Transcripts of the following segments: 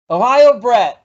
Ohio Brett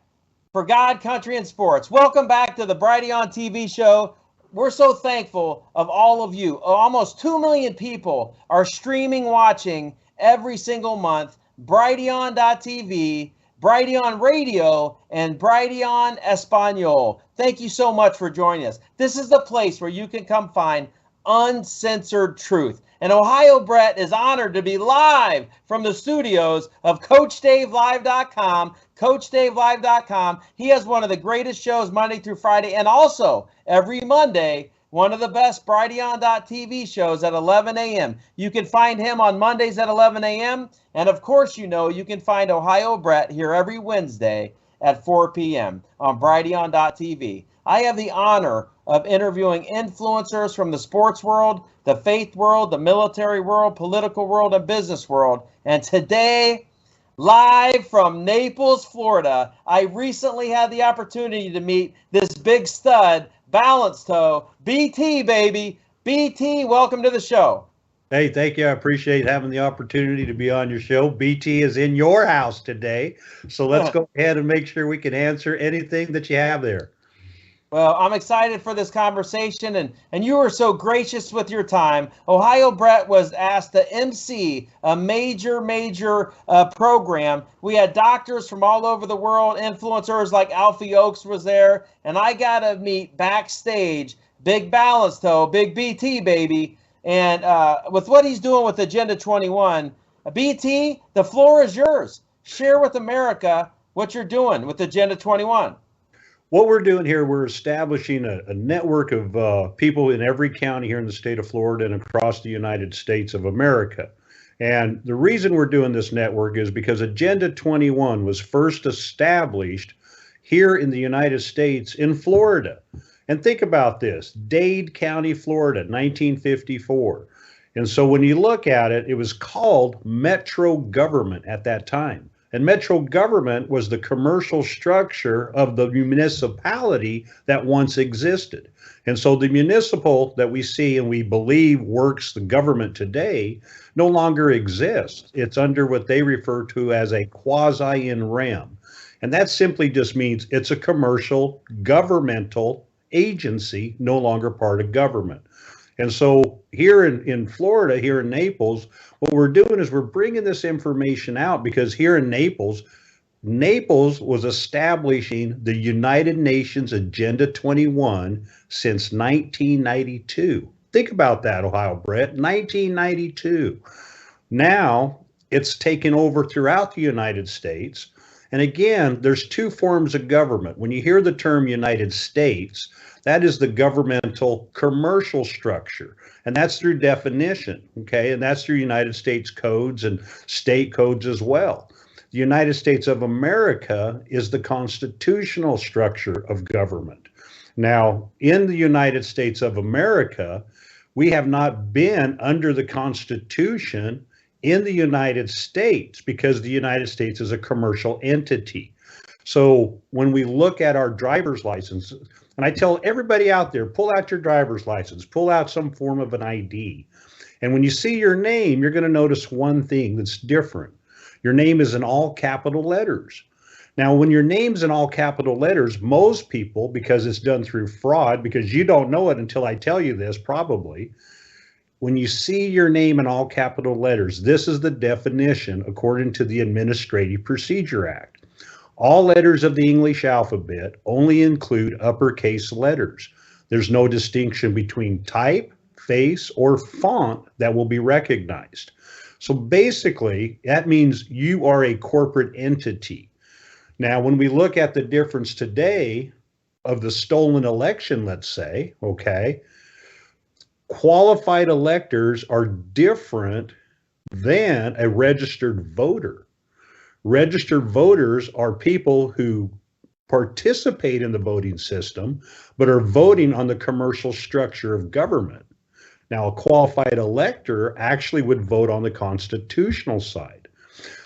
for God, Country, and Sports. Welcome back to the Brighteon TV show. We're so thankful of all of you. Almost 2 million people are streaming, watching every single month. Brighteon.tv, Brighteon Radio, and Brighteon Espanol. Thank you so much for joining us. This is the place where you can come find uncensored truth. And Ohio Brett is honored to be live from the studios of CoachDaveLive.com. CoachDaveLive.com. He has one of the greatest shows Monday through Friday, and also every Monday, one of the best Brighteon.tv shows at 11 a.m. You can find him on Mondays at 11 a.m. And of course, you can find Ohio Brett here every Wednesday at 4 p.m. on Brighteon.tv. I have the honor of interviewing influencers from the sports world, the faith world, the military world, political world, and business world. And today, live from Naples, Florida, I recently had the opportunity to meet this big stud, Balance Toe, BT, baby. BT, welcome to the show. Hey, thank you. I appreciate having the opportunity to be on your show. BT is in your house today, so let's go ahead and make sure we can answer anything that you have there. Well, I'm excited for this conversation, and you were so gracious with your time. Ohio Brett was asked to MC a major program. We had doctors from all over the world, influencers like Alfie Oakes was there, and I got to meet backstage Big Balance Toe, Big BT, baby. And with what he's doing with Agenda 21, BT, the floor is yours. Share with America what you're doing with Agenda 21. What we're doing here, we're establishing a network of people in every county here in the state of Florida and across the United States of America. And the reason we're doing this network is because Agenda 21 was first established here in the United States in Florida. And think about this, Dade County, Florida, 1954. And so when you look at it, it was called Metro Government at that time. And Metro Government was the commercial structure of the municipality that once existed. And so the municipal that we see and we believe works the government today no longer exists. It's under what they refer to as a quasi-in rem. And that simply just means it's a commercial governmental agency, no longer part of government. And so here in Florida, here in Naples, what we're doing is we're bringing this information out because here in Naples, Naples was establishing the United Nations Agenda 21 since 1992. Think about that, Ohio Brett, 1992. Now it's taken over throughout the United States. And again, there's two forms of government. When you hear the term United States, that is the governmental commercial structure. And that's through definition, okay? And that's through United States codes and state codes as well. The United States of America is the constitutional structure of government. Now, in the United States of America, we have not been under the Constitution in the United States because the United States is a commercial entity. So when we look at our driver's license, and I tell everybody out there, pull out your driver's license, pull out some form of an ID. And when you see your name, you're going to notice one thing that's different. Your name is in all capital letters. Now, when your name's in all capital letters, most people, because it's done through fraud, because you don't know it until I tell you this, probably, when you see your name in all capital letters, this is the definition according to the Administrative Procedure Act. All letters of the English alphabet only include uppercase letters. There's no distinction between type, face, or font that will be recognized. So basically, that means you are a corporate entity. Now, when we look at the difference today of the stolen election, let's say, okay, qualified electors are different than a registered voter. Registered voters are people who participate in the voting system, but are voting on the commercial structure of government. Now, a qualified elector actually would vote on the constitutional side.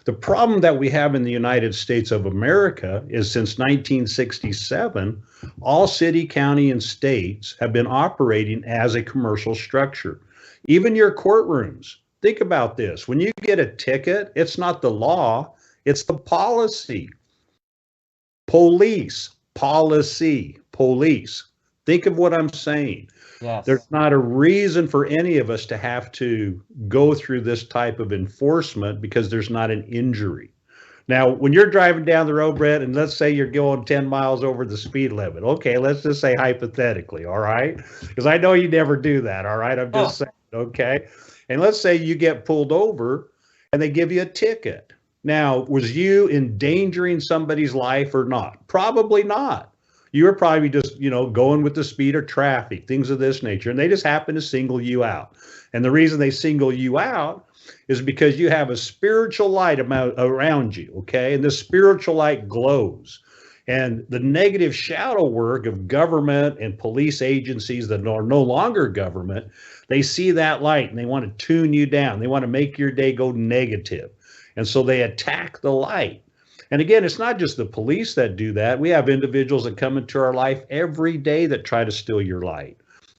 The problem that we have in the United States of America is since 1967, all city, county, and states have been operating as a commercial structure. Even your courtrooms. Think about this. When you get a ticket, it's not the law, it's the policy. Police, policy, police. Think of what I'm saying. Yes. There's not a reason for any of us to have to go through this type of enforcement because there's not an injury. Now, when you're driving down the road, Brett, and let's say you're going 10 miles over the speed limit. Okay, let's just say hypothetically, all right? Because I know you never do that, all right? I'm just saying, okay? And let's say you get pulled over and they give you a ticket. Now, was you endangering somebody's life or not? Probably not. You were probably just, going with the speed of traffic, things of this nature, and they just happen to single you out. And the reason they single you out is because you have a spiritual light around you, okay? And the spiritual light glows. And the negative shadow work of government and police agencies that are no longer government, they see that light and they want to tune you down. They want to make your day go negative. And so they attack the light. And again, it's not just the police that do that. We have individuals that come into our life every day that try to steal your light.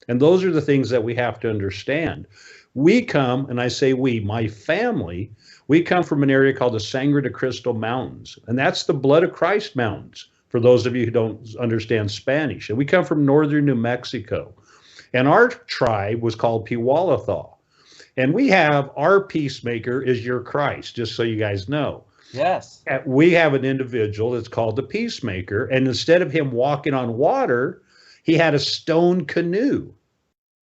And those are the things that we have to understand. We come, and I say we, my family, we come from an area called the Sangre de Cristo Mountains. And that's the Blood of Christ Mountains, for those of you who don't understand Spanish. And we come from northern New Mexico. And our tribe was called Piwalathal. And we have our peacemaker is your Christ, just so you guys know. Yes. We have an individual that's called the peacemaker. And instead of him walking on water, he had a stone canoe.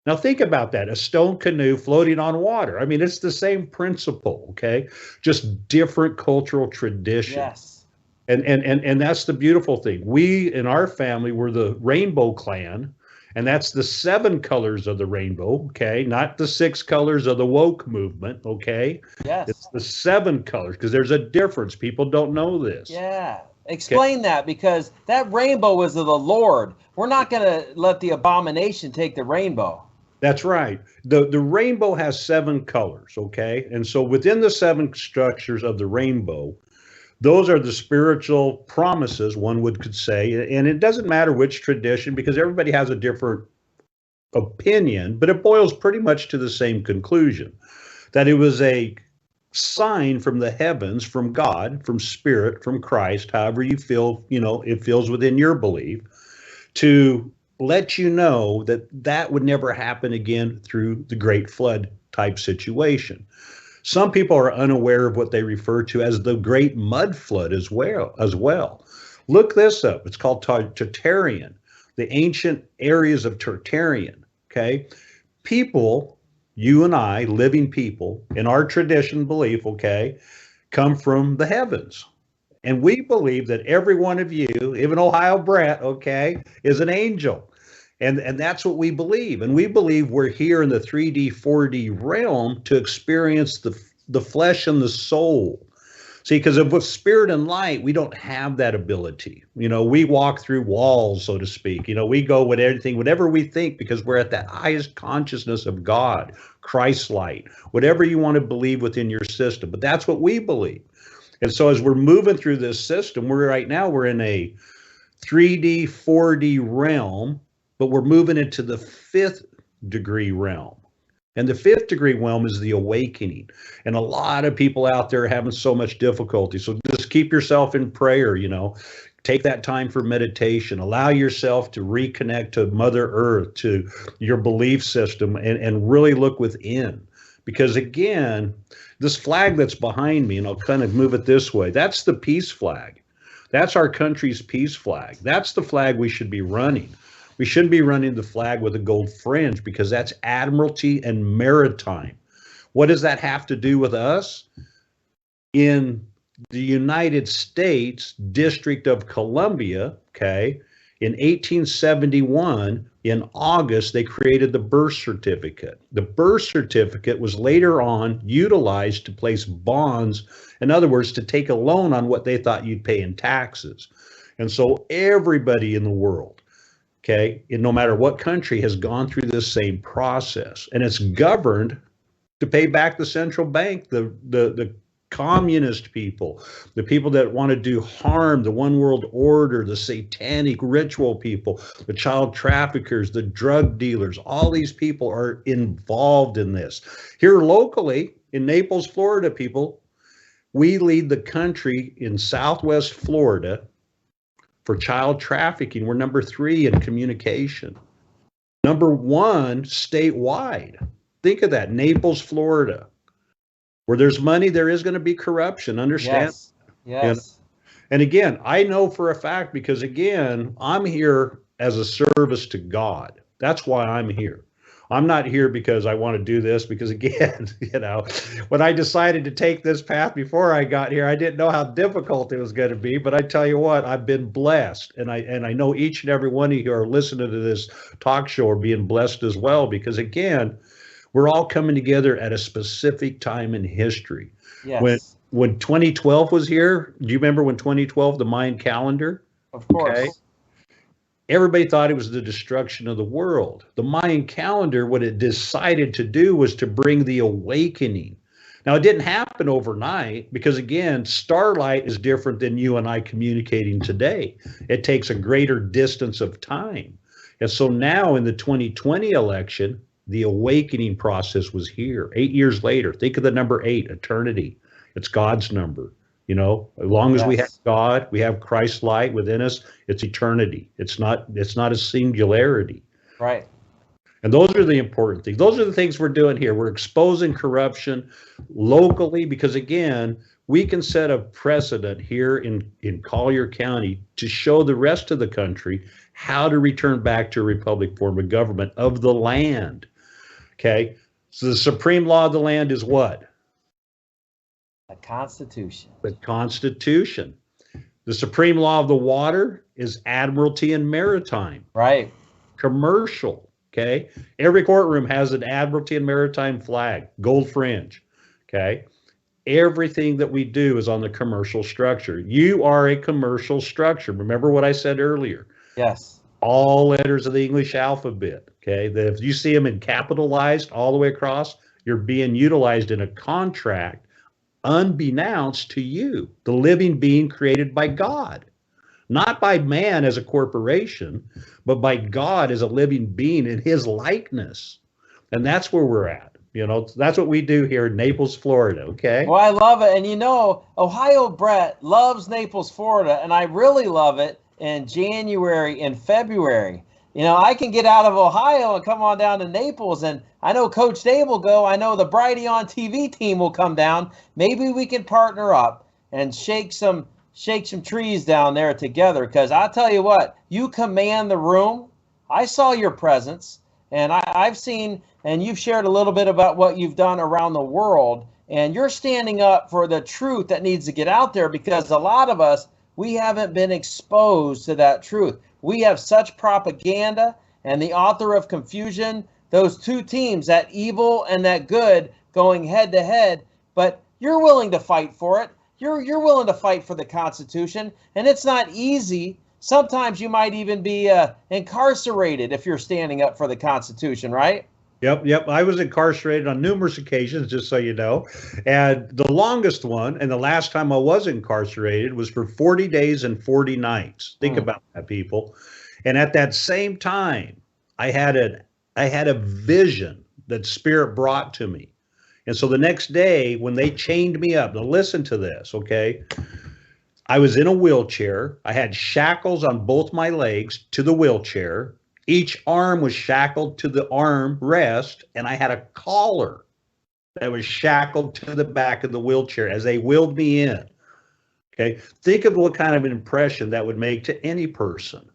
Now think about that, a stone canoe floating on water. I mean, it's the same principle, okay? Just different cultural tradition. Yes. And that's the beautiful thing. We, in our family, were the Rainbow Clan, and that's the 7 colors of the rainbow, okay? Not the 6 colors of the woke movement, okay? Yes. It's the 7 colors, because there's a difference. People don't know this. Yeah. Explain that, because that rainbow is of the Lord. We're not going to let the abomination take the rainbow. That's right. The rainbow has 7 colors, okay? And so within the 7 structures of the rainbow, those are the spiritual promises, one could say. And it doesn't matter which tradition, because everybody has a different opinion, but it boils pretty much to the same conclusion, that it was a sign from the heavens, from God, from Spirit, from Christ, however you feel, it feels within your belief, to let you know that that would never happen again through the Great Flood type situation. Some people are unaware of what they refer to as the Great Mud Flood as well. Look this up. It's called Tartarian, the ancient areas of Tartarian, okay? People, you and I, living people, in our tradition belief, okay, come from the heavens. And we believe that every one of you, even Ohio Brett, okay, is an angel. And that's what we believe. And we believe we're here in the 3D, 4D realm to experience the flesh and the soul. See, because with spirit and light, we don't have that ability. We walk through walls, so to speak. We go with everything, whatever we think, because we're at that highest consciousness of God, Christ light, whatever you want to believe within your system. But that's what we believe. And so as we're moving through this system, we're in a 3D, 4D realm, but we're moving into the 5th degree realm. And the 5th degree realm is the awakening. And a lot of people out there are having so much difficulty. So just keep yourself in prayer, Take that time for meditation. Allow yourself to reconnect to Mother Earth, to your belief system, and really look within. Because again, this flag that's behind me, and I'll kind of move it this way, that's the peace flag. That's our country's peace flag. That's the flag we should be running. We shouldn't be running the flag with a gold fringe, because that's admiralty and maritime. What does that have to do with us? In the United States District of Columbia, okay, in 1871, in August, they created the birth certificate. The birth certificate was later on utilized to place bonds, in other words, to take a loan on what they thought you'd pay in taxes. And so everybody in the world, okay, no matter what country, has gone through this same process, and it's governed to pay back the central bank, the communist people, the people that want to do harm, the one world order, the satanic ritual people, the child traffickers, the drug dealers. All these people are involved in this. Here locally in Naples, Florida, people, we lead the country in Southwest Florida for child trafficking. We're number 3 in communication. Number 1 statewide. Think of that, Naples, Florida. Where there's money, there is going to be corruption. Understand? Yes. Yes. And again, I know for a fact because, again, I'm here as a service to God. That's why I'm here. I'm not here because I want to do this because, again, when I decided to take this path before I got here, I didn't know how difficult it was going to be. But I tell you what, I've been blessed. And I know each and every one of you who are listening to this talk show are being blessed as well because, again, we're all coming together at a specific time in history. Yes. When 2012 was here, do you remember when 2012, the Mayan calendar? Of course. Okay. Everybody thought it was the destruction of the world. The Mayan calendar, what it decided to do was to bring the awakening. Now, it didn't happen overnight because, again, starlight is different than you and I communicating today. It takes a greater distance of time. And so now in the 2020 election, the awakening process was here. 8 years later, think of the number 8, eternity. It's God's number. As long as we have God, we have Christ's light within us, it's eternity. It's not a singularity. Right. And those are the important things. Those are the things we're doing here. We're exposing corruption locally because, again, we can set a precedent here in Collier County to show the rest of the country how to return back to a republic form of government of the land. Okay? So the supreme law of the land is what? The Constitution. The Constitution. The supreme law of the water is admiralty and maritime. Right. Commercial. Okay. Every courtroom has an admiralty and maritime flag, gold fringe. Okay. Everything that we do is on the commercial structure. You are a commercial structure. Remember what I said earlier? Yes. All letters of the English alphabet. Okay. That if you see them in capitalized all the way across, you're being utilized in a contract unbeknownst to you, the living being created by God, not by man as a corporation, but by God as a living being in his likeness. And that's where we're at. That's what we do here in Naples, Florida. Okay. Well, I love it. And Ohio Brett loves Naples, Florida, and I really love it in January and February. I can get out of Ohio and come on down to Naples, and I know Coach Dave will go. I know the Brighteon TV team will come down. Maybe we can partner up and shake some trees down there together, because I'll tell you what, you command the room. I saw your presence, and I've seen, and you've shared a little bit about what you've done around the world, and you're standing up for the truth that needs to get out there, because a lot of us, we haven't been exposed to that truth. We have such propaganda, and the author of confusion, those two teams, that evil and that good, going head to head. But you're willing to fight for it. You're willing to fight for the Constitution, and it's not easy. Sometimes you might even be incarcerated if you're standing up for the Constitution, right? Yep. I was incarcerated on numerous occasions, just so you know. And the longest one, and the last time I was incarcerated, was for 40 days and 40 nights. Think about that, people. And at that same time, I had a vision that Spirit brought to me. And so the next day, when they chained me up, now listen to this, okay? I was in a wheelchair. I had shackles on both my legs to the wheelchair. Each arm was shackled to the arm rest, and I had a collar that was shackled to the back of the wheelchair as they wheeled me in. Okay, think of what kind of an impression that would make to any person.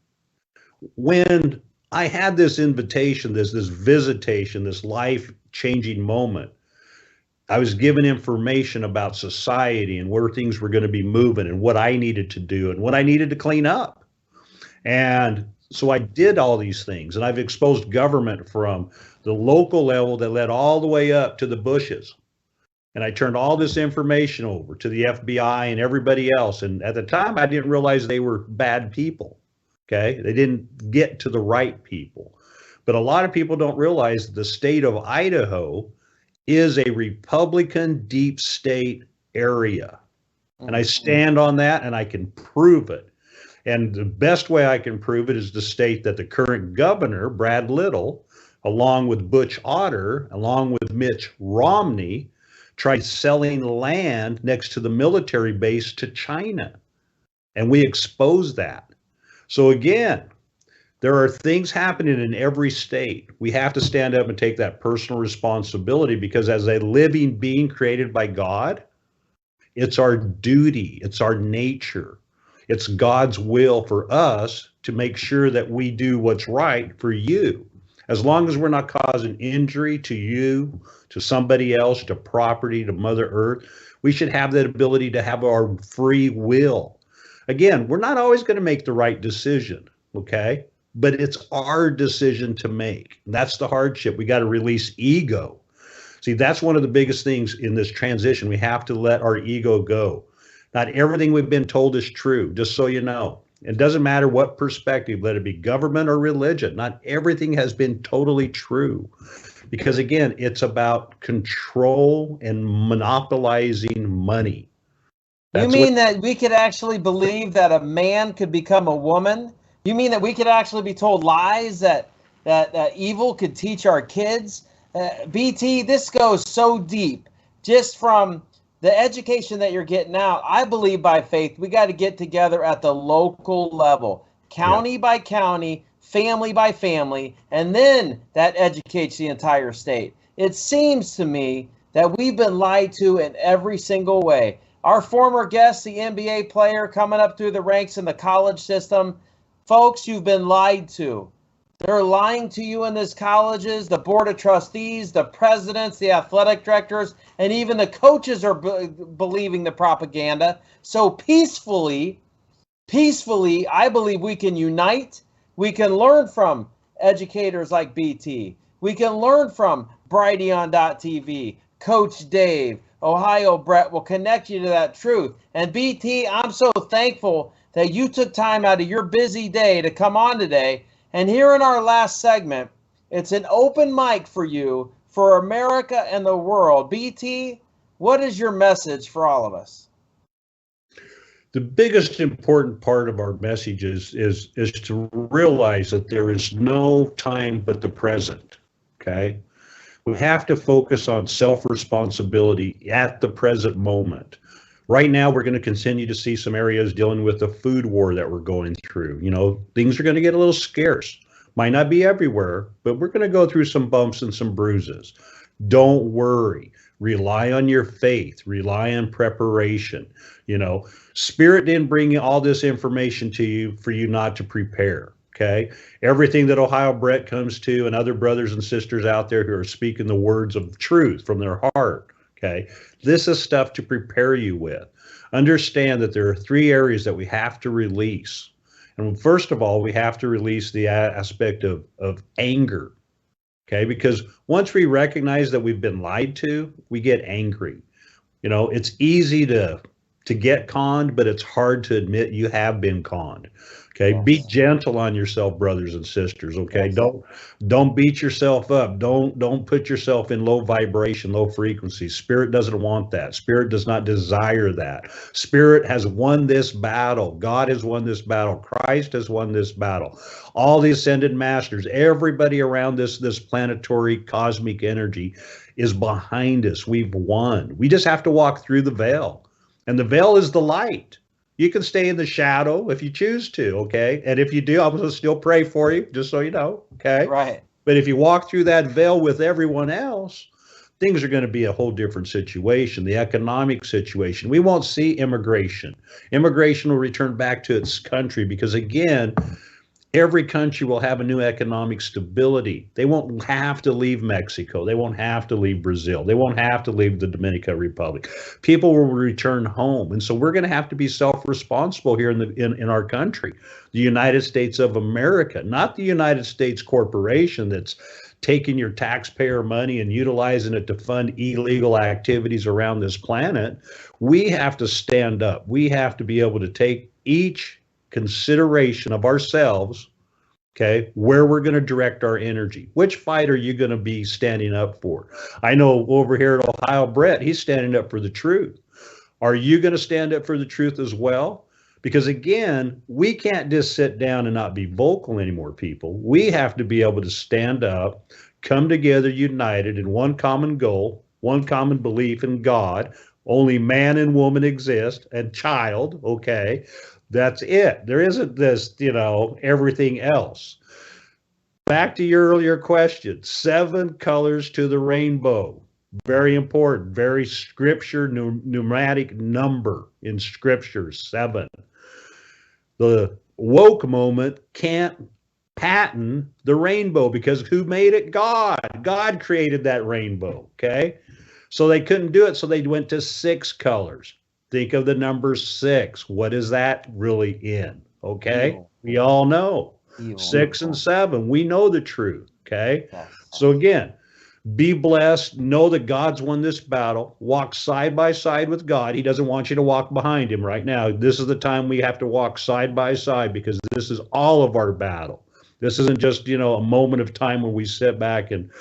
When I had this invitation, this visitation, this life-changing moment, I was given information about society and where things were going to be moving and what I needed to do and what I needed to clean up. And so I did all these things, and I've exposed government from the local level that led all the way up to the Bushes. And I turned all this information over to the FBI and everybody else. And at the time, I didn't realize they were bad people. Okay. They didn't get to the right people. But a lot of people don't realize the state of Idaho is a Republican deep state area. And I stand on that, and I can prove it. And the best way I can prove it is to state that the current governor, Brad Little, along with Butch Otter, along with Mitch Romney, tried selling land next to the military base to China. And we exposed that. So again, there are things happening in every state. We have to stand up and take that personal responsibility, because as a living being created by God, it's our duty, it's our nature, it's God's will for us to make sure that we do what's right for you. As long as we're not causing injury to you, to somebody else, to property, to Mother Earth, we should have that ability to have our free will. Again, we're not always going to make the right decision, okay? But it's our decision to make. That's the hardship. We got to release ego. See, that's one of the biggest things in this transition. We have to let our ego go. Not everything we've been told is true, just so you know. It doesn't matter what perspective, let it be government or religion. Not everything has been totally true. Because again, it's about control and monopolizing money. You mean that we could actually believe that a man could become a woman? You mean that we could actually be told lies that evil could teach our kids? BT, this goes so deep. Just from the education that you're getting out, I believe by faith, we got to get together at the local level, county by county, family by family, and then that educates the entire state. It seems to me that we've been lied to in every single way. Our former guest, the NBA player coming up through the ranks in the college system, folks, you've been lied to. They're lying to you in these colleges, the board of trustees, the presidents, the athletic directors, and even the coaches are believing the propaganda. So peacefully, I believe we can unite. We can learn from educators like BT. We can learn from Brighteon.tv, Coach Dave, Ohio Brett will connect you to that truth. And BT, I'm so thankful that you took time out of your busy day to come on today. And here in our last segment, it's an open mic for you, for America and the world. BT, what is your message for all of us? The biggest important part of our message is to realize that there is no time but the present, okay? We have to focus on self-responsibility at the present moment. Right now, we're going to continue to see some areas dealing with the food war that we're going through. You know, things are going to get a little scarce. Might not be everywhere, but we're going to go through some bumps and some bruises. Don't worry. Rely on your faith. Rely on preparation. You know, Spirit didn't bring all this information to you for you not to prepare. Okay. Everything that Ohio Brett comes to and other brothers and sisters out there who are speaking the words of truth from their heart. Okay. This is stuff to prepare you with. Understand that there are 3 areas that we have to release. And first of all, we have to release the aspect of anger. Okay. Because once we recognize that we've been lied to, we get angry. You know, it's easy to get conned, but it's hard to admit you have been conned. Okay, yes. Be gentle on yourself, brothers and sisters. Okay, yes. Don't beat yourself up. Don't put yourself in low vibration, low frequency. Spirit doesn't want that. Spirit does not desire that. Spirit has won this battle. God has won this battle. Christ has won this battle. All the ascended masters, everybody around this planetary cosmic energy is behind us. We've won. We just have to walk through the veil, and the veil is the light. You can stay in the shadow if you choose to, okay? And if you do, I'm going to still pray for you, just so you know, okay? Right. But if you walk through that veil with everyone else, things are going to be a whole different situation, the economic situation. We won't see immigration. Immigration will return back to its country because, again, every country will have a new economic stability. They won't have to leave Mexico. They won't have to leave Brazil. They won't have to leave the Dominican Republic. People will return home. And so we're going to have to be self-responsible here in our country, the United States of America, not the United States corporation that's taking your taxpayer money and utilizing it to fund illegal activities around this planet. We have to stand up. We have to be able to take each consideration of ourselves, okay, where we're going to direct our energy. Which fight are you going to be standing up for? I know over here at Ohio Brett, he's standing up for the truth. Are you going to stand up for the truth as well? Because again, we can't just sit down and not be vocal anymore, people. We have to be able to stand up, come together united in one common goal, one common belief in God. Only man and woman exist, and child, okay? That's it. There isn't this, everything else. Back to your earlier question, 7 colors to the rainbow. Very important, very scripture, numeric number in scripture, 7. The woke moment can't patent the rainbow because who made it? God. God created that rainbow, okay? So they couldn't do it, so they went to 6 colors. Think of the number 6. What is that really in? Okay? Evil. We all know. Evil. 6 and 7. We know the truth, okay? Yes. So again, be blessed. Know that God's won this battle. Walk side by side with God. He doesn't want you to walk behind him right now. This is the time we have to walk side by side because this is all of our battle. This isn't just, a moment of time where we sit back and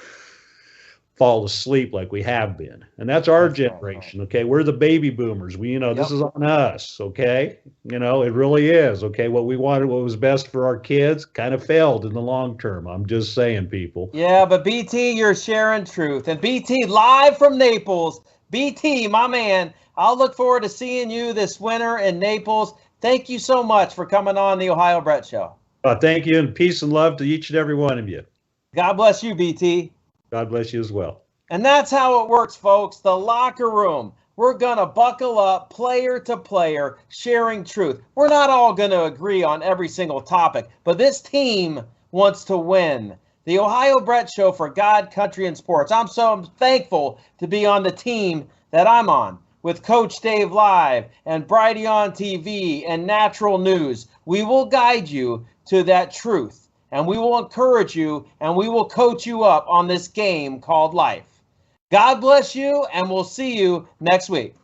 fall asleep like we have been. And that's our generation, okay? We're the baby boomers. This is on us, okay? It really is, okay? What we wanted, what was best for our kids kind of failed in the long term. I'm just saying, people. Yeah, but BT, you're sharing truth. And BT, live from Naples. BT, my man, I'll look forward to seeing you this winter in Naples. Thank you so much for coming on the Ohio Brett Show. Thank you, and peace and love to each and every one of you. God bless you, BT. God bless you as well. And that's how it works, folks. The locker room. We're going to buckle up player to player, sharing truth. We're not all going to agree on every single topic, but this team wants to win. The Ohio Brett Show for God, Country, and Sports. I'm so thankful to be on the team that I'm on with Coach Dave Live and Brighteon TV and Natural News. We will guide you to that truth. And we will encourage you, and we will coach you up on this game called life. God bless you, and we'll see you next week.